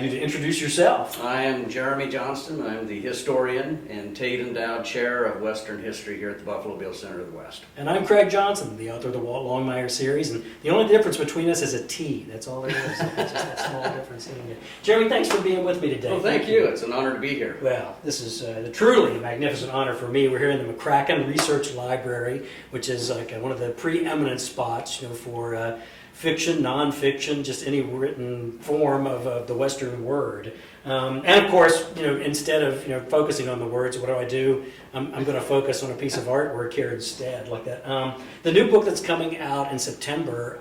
You to introduce yourself. I am Jeremy Johnston. I'm the historian and Tate Endowed Chair of Western History here at the Buffalo Bill Center of the West. And I'm Craig Johnson, the author of the Longmire series, and the only difference between us is a T. That's all there is. It's just that small difference. Jeremy, thanks for being with me today. Well, thank you. It's an honor to be here. Well, this is truly a magnificent honor for me. We're here in the McCracken Research Library, which is like one of the preeminent spots, for fiction, nonfiction, just any written form of the Western word. And of course, instead of focusing on the words, what do? I'm going to focus on a piece of artwork here instead, like that. The new book that's coming out in September,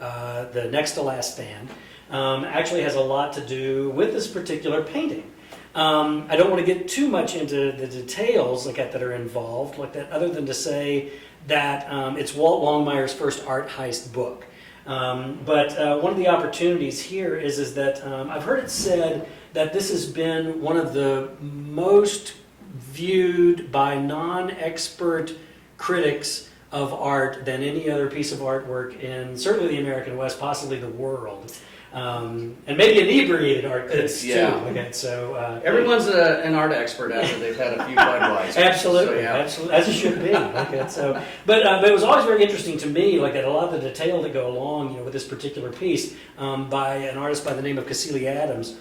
The Next to Last Stand, actually has a lot to do with this particular painting. I don't want to get too much into the details that are involved, like that, other than to say that it's Walt Longmire's first art heist book. But one of the opportunities here is that I've heard it said that this has been one of the most viewed by non-expert critics of art than any other piece of artwork in certainly the American West, possibly the world. And maybe inebriated art critics too. Okay, so everyone's an art expert after they've had a few Budweisers. Absolutely, so, yeah. Absolutely, as it should be. Okay, so, but it was always very interesting to me, that a lot of the detail that go along, with this particular piece by an artist by the name of Cassilly Adams.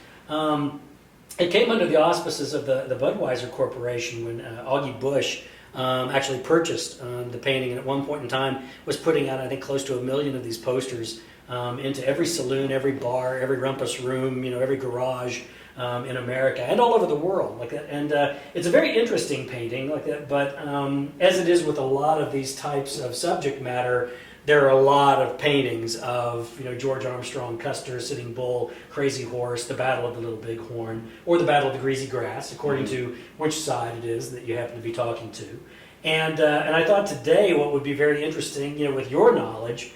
It came under the auspices of the Budweiser Corporation when Augie Bush actually purchased the painting, and at one point in time was putting out, I think, close to 1 million of these posters into every saloon, every bar, every rumpus room, every garage in America and all over the world, like that. And it's a very interesting painting, like that. But as it is with a lot of these types of subject matter, there are a lot of paintings of George Armstrong, Custer, Sitting Bull, Crazy Horse, the Battle of the Little Bighorn, or the Battle of the Greasy Grass, according to which side it is that you happen to be talking to. And I thought today what would be very interesting, with your knowledge,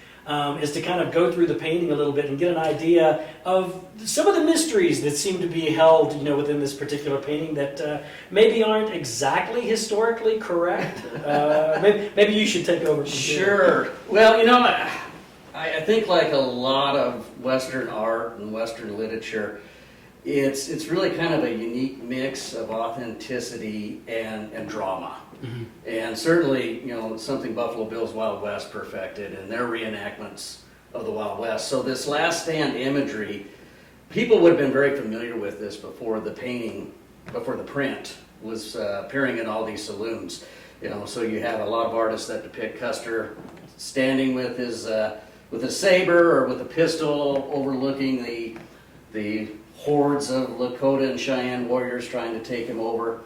is to kind of go through the painting a little bit and get an idea of some of the mysteries that seem to be held, within this particular painting that maybe aren't exactly historically correct. Maybe you should take over. Sure. Well, I think like a lot of Western art and Western literature, it's really kind of a unique mix of authenticity and drama. Mm-hmm. And certainly, something Buffalo Bill's Wild West perfected in their reenactments of the Wild West. So this last stand imagery, people would have been very familiar with this before the painting, before the print was appearing in all these saloons. So you have a lot of artists that depict Custer standing with his saber or with a pistol overlooking the hordes of Lakota and Cheyenne warriors trying to take him over.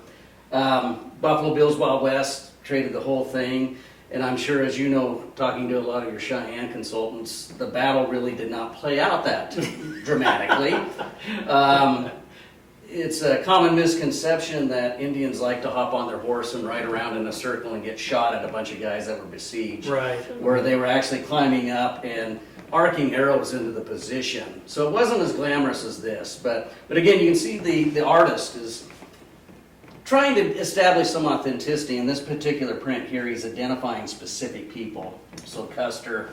Buffalo Bill's Wild West traded the whole thing, and I'm sure, as you know, talking to a lot of your Cheyenne consultants, the battle really did not play out that dramatically. It's a common misconception that Indians like to hop on their horse and ride around in a circle and get shot at a bunch of guys that were besieged, right? Where they were actually climbing up and arcing arrows into the position. So it wasn't as glamorous as this, but again, you can see the artist is trying to establish some authenticity. In this particular print here, he's identifying specific people. So Custer,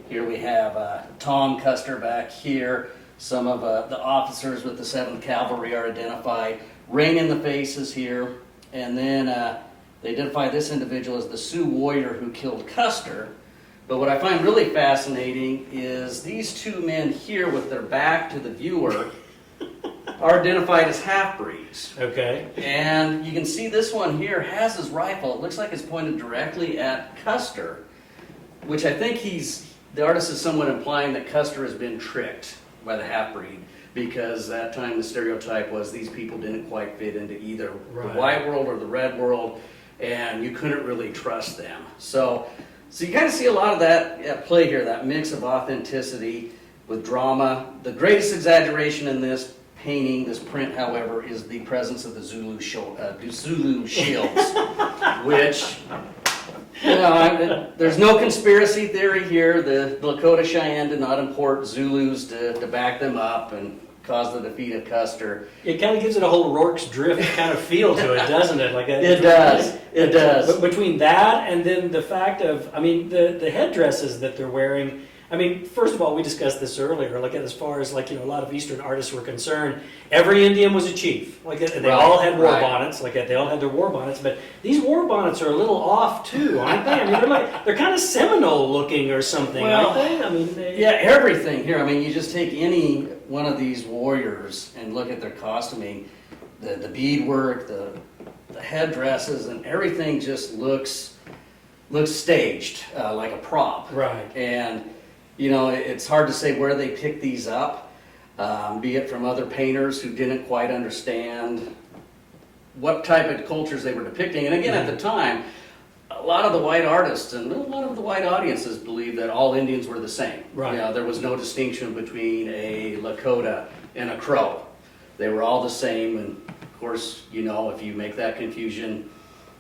here we have Tom Custer back here. Some of the officers with the 7th Cavalry are identified. Ring in the faces here. And then they identify this individual as the Sioux warrior who killed Custer. But what I find really fascinating is these two men here with their back to the viewer are identified as half-breeds. Okay. And you can see this one here has his rifle. It looks like it's pointed directly at Custer, which I think the artist is somewhat implying that Custer has been tricked by the half-breed, because that time the stereotype was these people didn't quite fit into either the white world or the red world, and you couldn't really trust them. So you kind of see a lot of that at play here, that mix of authenticity with drama. The greatest exaggeration in this painting, this print, however, is the presence of the Zulu shields, which, there's no conspiracy theory here. The Lakota Cheyenne did not import Zulus to back them up and cause the defeat of Custer. It kind of gives it a whole Rourke's Drift kind of feel to it, doesn't it? Like it does. It does. But between that and then the fact of, the headdresses that they're wearing. First of all, we discussed this earlier. Like as far as a lot of Eastern artists were concerned, every Indian was a chief. Like they all had war bonnets. Like they all had their war bonnets. But these war bonnets are a little off too, aren't they? They're kind of Seminole looking or something, aren't they? Yeah, everything here. You just take any one of these warriors and look at their costuming, the beadwork, the headdresses, and everything just looks staged, like a prop. Right. And it's hard to say where they picked these up, be it from other painters who didn't quite understand what type of cultures they were depicting. And again, at the time, a lot of the white artists and a lot of the white audiences believed that all Indians were the same. Right. There was no distinction between a Lakota and a Crow. They were all the same, and of course, if you make that confusion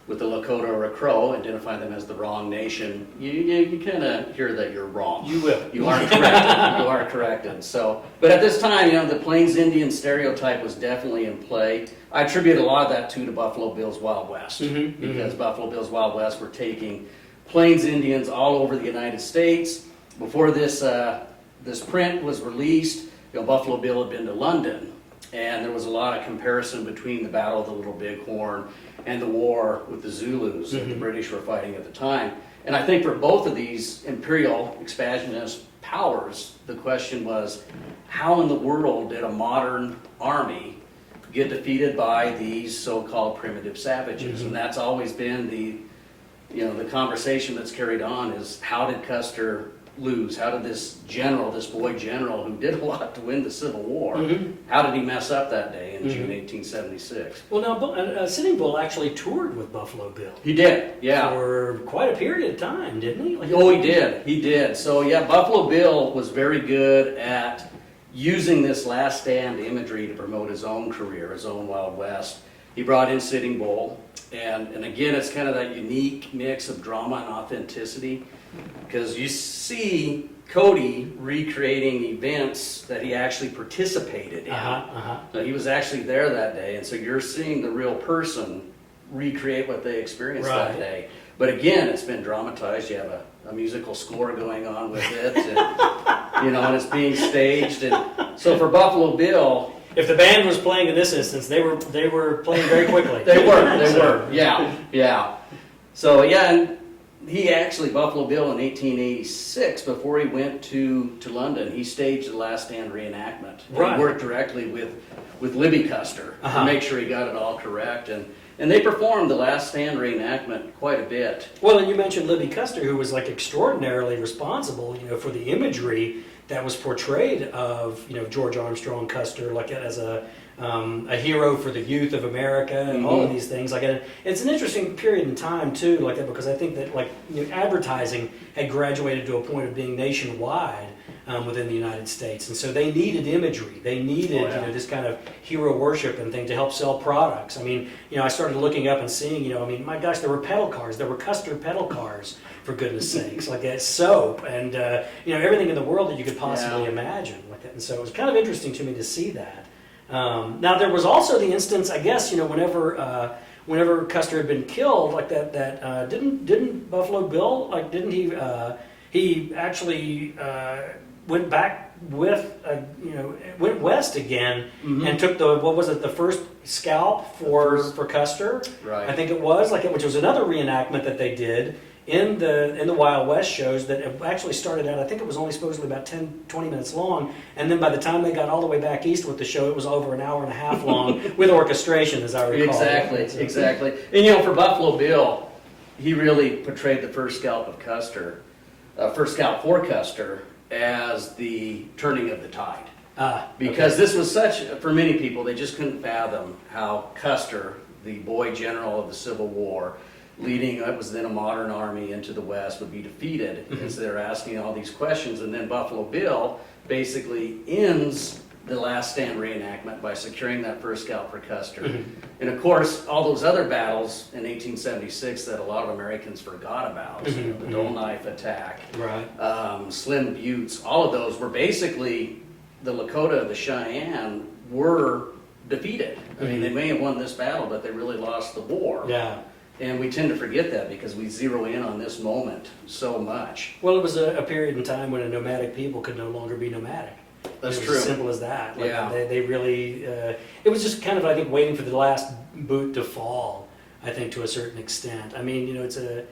with a Lakota or a Crow, identify them as the wrong nation, you kind of hear that you're wrong. You will. You are corrected. You are corrected. So, but at this time, the Plains Indian stereotype was definitely in play. I attribute a lot of that to Buffalo Bill's Wild West, because Buffalo Bill's Wild West were taking Plains Indians all over the United States. Before this print was released, Buffalo Bill had been to London, and there was a lot of comparison between the Battle of the Little Bighorn and the war with the Zulus that the British were fighting at the time. And I think for both of these imperial expansionist powers, the question was, how in the world did a modern army get defeated by these so-called primitive savages? And that's always been the conversation that's carried on, is how did Custer lose? How did this boy general who did a lot to win the Civil War, how did he mess up that day in June 1876? Well, now, Sitting Bull actually toured with Buffalo Bill. He did, yeah. For quite a period of time, didn't he? He did. So, yeah, Buffalo Bill was very good at using this last stand imagery to promote his own career, his own Wild West. He brought in Sitting Bull, and again, it's kind of that unique mix of drama and authenticity, because you see Cody recreating events that he actually participated in. So he was actually there that day, and so you're seeing the real person recreate what they experienced that day. But again, it's been dramatized. You have a musical score going on with it, and, and it's being staged. And so for Buffalo Bill, if the band was playing in this instance, they were playing very quickly. They were, yeah. So yeah, and he actually, Buffalo Bill in 1886, before he went to London, he staged the Last Stand reenactment. Right. He worked directly with Libby Custer to make sure he got it all correct, and they performed the Last Stand reenactment quite a bit. Well, and you mentioned Libby Custer, who was extraordinarily responsible, for the imagery that was portrayed of George Armstrong Custer as a hero for the youth of America and all of these things. And it's an interesting period in time too, because I think that advertising had graduated to a point of being nationwide within the United States, and so they needed imagery. They needed this kind of hero worship and thing to help sell products. I started looking up and seeing, my gosh, there were pedal cars. There were Custer pedal cars, for goodness sakes, soap and everything in the world that you could possibly imagine. And so it was kind of interesting to me to see that. Now there was also the instance, I guess, whenever Custer had been killed, didn't Buffalo Bill, didn't he actually went back with, went west again and took the first scalp for Custer? Right. I think it was, which was another reenactment that they did in the Wild West shows that it actually started out, I think it was only supposedly about 10-20 minutes long, and then by the time they got all the way back east with the show, it was over an hour and a half long with orchestration, as I recall. Exactly. And for Buffalo Bill, he really portrayed the first scalp for Custer as the turning of the tide. Because this was for many people, they just couldn't fathom how Custer, the boy general of the Civil War, leading what was then a modern army into the West, would be defeated. And so they're asking all these questions, and then Buffalo Bill basically ends the Last Stand reenactment by securing that first scalp for Custer. And of course, all those other battles in 1876 that a lot of Americans forgot about, you know, the Dull Knife Attack, Right. Slim Buttes, all of those were basically the Lakota, the Cheyenne were defeated. I mean, they may have won this battle, but they really lost the war. Yeah. And we tend to forget that because we zero in on this moment so much. Well, it was a period in time when a nomadic people could no longer be nomadic. That's It was true. as simple as that. Like, Yeah. They really, it was just kind of, I think, waiting for the last boot to fall, I think, to a certain extent. I mean, you know, it's an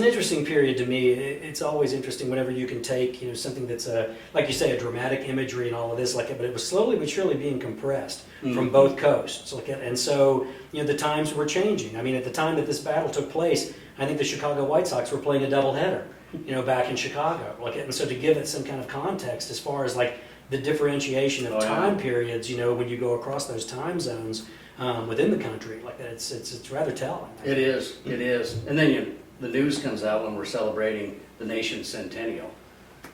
interesting period to me. It's always interesting whenever you can take, you know, something that's like you say, a dramatic imagery and all of this, like, but it was slowly but surely being compressed from both coasts. Like, and so, you know, the times were changing. I mean, at the time that this battle took place, I think the Chicago White Sox were playing a doubleheader, you know, back in Chicago. Like, and so to give it some kind of context as far as like the differentiation of time periods, you know, when you go across those time zones within the country, like that, it's rather telling. It is, it is. And then the news comes out when we're celebrating the nation's centennial.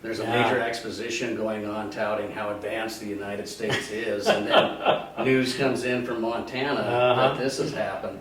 There's a major exposition going on touting how advanced the United States is, and then news comes in from Montana that this has happened.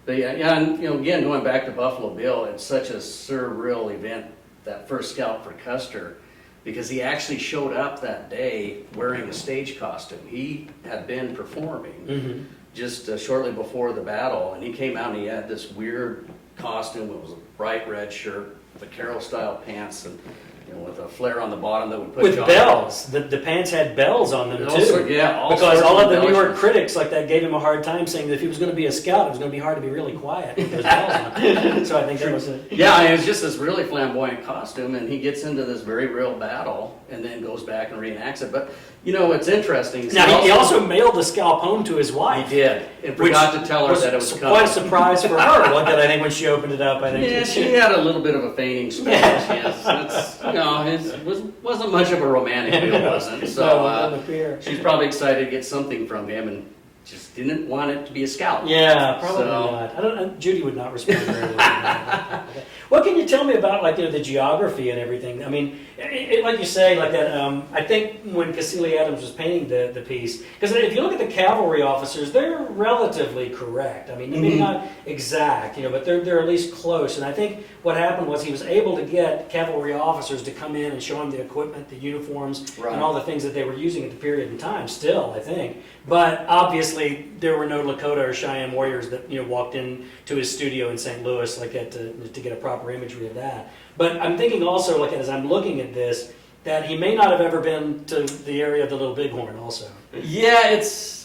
But yeah, and you know, again, going back to Buffalo Bill, it's such a surreal event, that first scalp for Custer, because he actually showed up that day wearing a stage costume. He had been performing just shortly before the battle, and he came out and he had this weird costume. It was a bright red shirt, the Carroll style pants, and you know, with a flare on the bottom that would put with you on. bells. The pants had bells on them too. Yeah, because all of the New York embellishments. critics like that gave him a hard time, saying that if he was going to be a scout, it was going to be hard to be really quiet with those bells on. So I think that was it. Yeah, it was just this really flamboyant costume, and he gets into this very real battle, and then goes back and reenacts it. But you know, what's interesting is Now he also mailed the scalp home to his wife. he did, and forgot to tell her that it was coming. quite a surprise for her. Like that, I think when she opened it up, I think Yeah, she had a little bit of a fainting stage. Yes, it's, you know, it wasn't much of a romantic deal, wasn't. So No, it doesn't appear. she's probably excited to get something from him, and just didn't want it to be a scalp. Yeah, probably So- not. I don't. Judy would not respond very well. To that. What can you tell me about, like, you know, the geography and everything? I mean, like you say, like that. I think when Cassilly Adams was painting the piece, because if you look at the cavalry officers, they're relatively correct. I mean, maybe not exact, you know, but they're at least close. And I think what happened was he was able to get cavalry officers to come in and show him the equipment, the uniforms, Right. and all the things that they were using at the period in time. Still, I think, but obviously there were no Lakota or Cheyenne warriors that, you know, walked in to his studio in St. Louis like that to get a proper imagery of that. But I'm thinking also, like as I'm looking at this, that he may not have ever been to the area of the Little Bighorn also. Yeah,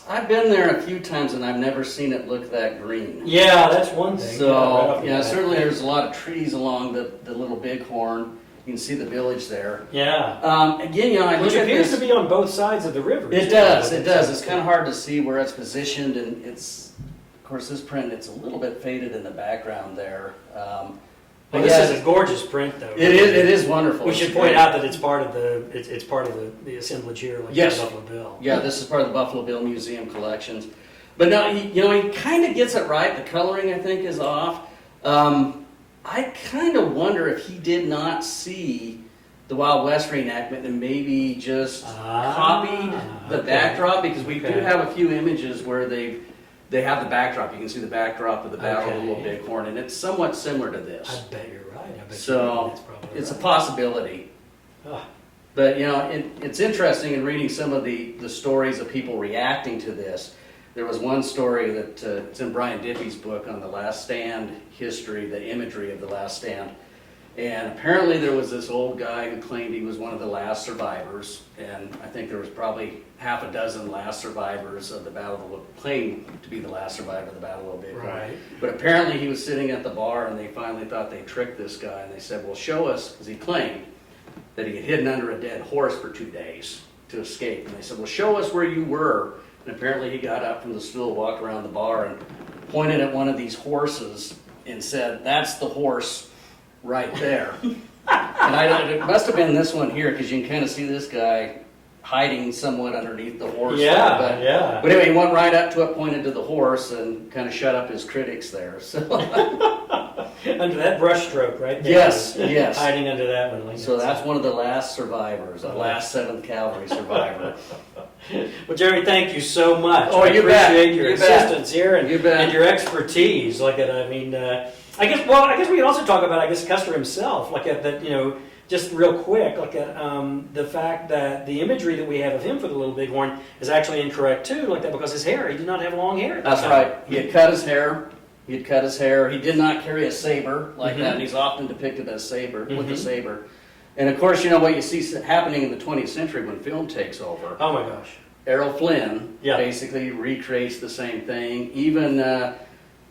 I've been there a few times, and I've never seen it look that green. Yeah, that's one thing. So, right off the yeah, bat. certainly there's a lot of trees along the Little Bighorn. You can see the village there. Yeah. Again, you know, I Which look at appears this. to be on both sides of the river. It too. does, it does. It's kind of hard to see where it's positioned, and it's, of course, this print, it's a little bit faded in the background there. Well, But this yeah, is a gorgeous print, though. it is wonderful. We should It's point great. out that it's part of the assemblage here, like Yes. the Buffalo Bill. Yeah, this is part of the Buffalo Bill Museum collections. But no, he kind of gets it right. The coloring, I think, is off. I kind of wonder if he did not see the Wild West reenactment and maybe just copied the okay. backdrop, because we do Okay. have a few images where they have the backdrop. You can see the backdrop of the Battle of Okay. Little Bighorn, and it's somewhat similar to I this. bet you're right. I bet you're So right. That's probably it's a right. possibility. Ah. But you know, it's interesting in reading some of the stories of people reacting to this. There was one story that it's in Brian Diffie's book on the Last Stand history, the imagery of the Last Stand. And apparently there was this old guy who claimed he was one of the last survivors, and I think there was probably half a dozen last survivors of the Battle of the claimed to be the last survivor of the Battle of Bighorn. Right. But apparently he was sitting at the bar, and they finally thought they tricked this guy, and they said, well, show us, because he claimed that he had hidden under a dead horse for 2 days to escape. And they said, well, show us where you were. And apparently he got up from the stool, walked around the bar, and pointed at one of these horses and said, that's the horse right there. And it must have been this one here, because you can kind of see this guy hiding somewhat underneath the horse. Yeah, there, yeah. But anyway, he went right up to it, pointed to the horse, and kind of shut up his critics there. So Under that brushstroke, right there. yes, yes. Hiding under that one. Like So that's one of the last survivors, the last 7th Cavalry survivor. Well, Jerry, thank you so much. Oh, I you bet. appreciate your You bet. assistance here and, You bet. and your expertise. Like that, I mean, I guess we could also talk about, Custer himself, like that, just real quick, like the fact that the imagery that we have of him for the Little Bighorn is actually incorrect too, like that, because his hair, he did not have long hair. At the That's time. right. He had cut his hair. He did not carry a saber like that, and he's often depicted as with a saber. And of course, what you see happening in the 20th century when film takes over. Oh my gosh. Errol Flynn basically recreates the same thing. Even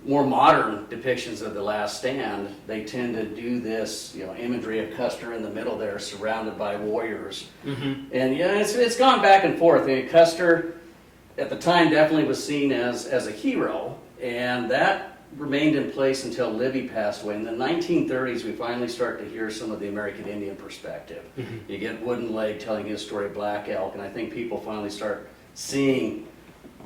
more modern depictions of The Last Stand, they tend to do this, imagery of Custer in the middle there, surrounded by warriors. And it's gone back and forth. Custer, at the time, definitely was seen as a hero, and that remained in place until Libby passed away. In the 1930s, we finally start to hear some of the American Indian perspective. You get Wooden Leg telling his story, Black Elk, and I think people finally start seeing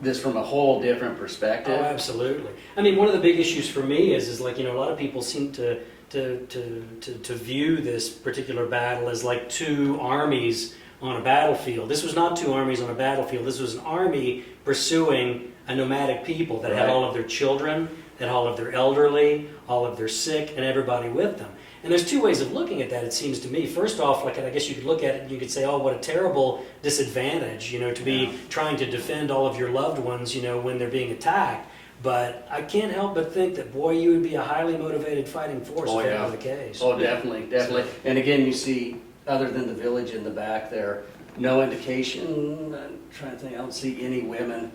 this from a whole different perspective. Oh, absolutely. I mean, one of the big issues for me is like, a lot of people seem to view this particular battle as like two armies on a battlefield. This was not two armies on a battlefield. This was an army pursuing a nomadic people that had all of their children, had all of their elderly, all of their sick, and everybody with them. And there's two ways of looking at that, it seems to me. First off, like, I guess you could look at it and you could say, oh, what a terrible disadvantage, to be trying to defend all of your loved ones, when they're being attacked. But I can't help but think that, boy, you would be a highly motivated fighting force if that were the case. Oh, definitely. And again, you see, other than the village in the back there, no indication. I'm trying to think, I don't see any women.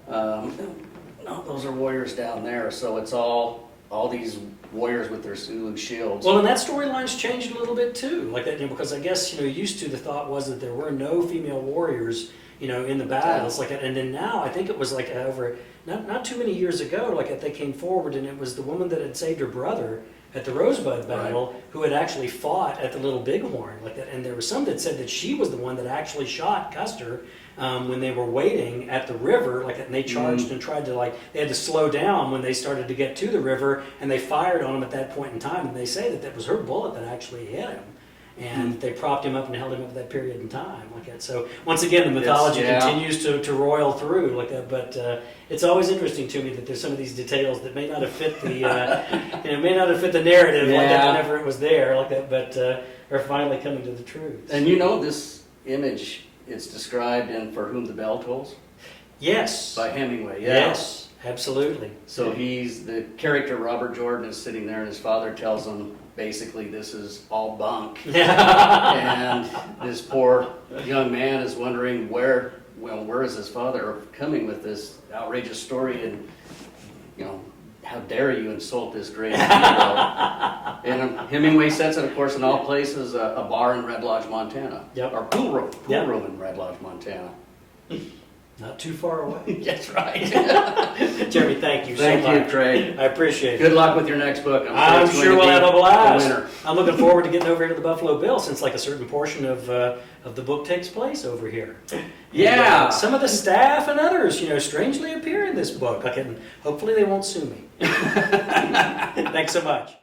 No, those are warriors down there. So it's all these warriors with their Zulu shields. Well, and that storyline's changed a little bit too, like that, because I guess used to the thought was that there were no female warriors, in the battles, like, and then now I think it was like over not too many years ago, like that they came forward and it was the woman that had saved her brother at the Rosebud battle who had actually fought at the Little Bighorn, like that, and there was some that said that she was the one that actually shot Custer. When they were waiting at the river, like that, and they charged and tried to, they had to slow down when they started to get to the river, and they fired on him at that point in time, and they say that that was her bullet that actually hit him, and they propped him up and held him up at that period in time, like that. So once again, the mythology continues to roil through, like that, but it's always interesting to me that there's some of these details that may not have fit the, may not have fit the narrative, like that, whenever it was there, like that, but are finally coming to the truth. And this image, it's described in For Whom the Bell Tolls? Yes. By Hemingway, Yes, absolutely. So the character Robert Jordan is sitting there and his father tells him, basically, this is all bunk. And this poor young man is wondering where is his father coming with this outrageous story, and, how dare you insult this great hero? And Hemingway sets it, of course, in all places, a bar in Red Lodge, Montana. Or pool room in Red Lodge, Montana. Not too far away. That's right. Jeremy, thank you so much. Thank you, Craig. I appreciate it. Good luck with your next book. I'm sure we'll have a blast. I'm looking forward to getting over here to the Buffalo Bill, since a certain portion of the book takes place over here. Yeah. And, some of the staff and others, strangely appear in this book. And hopefully they won't sue me. Thanks so much.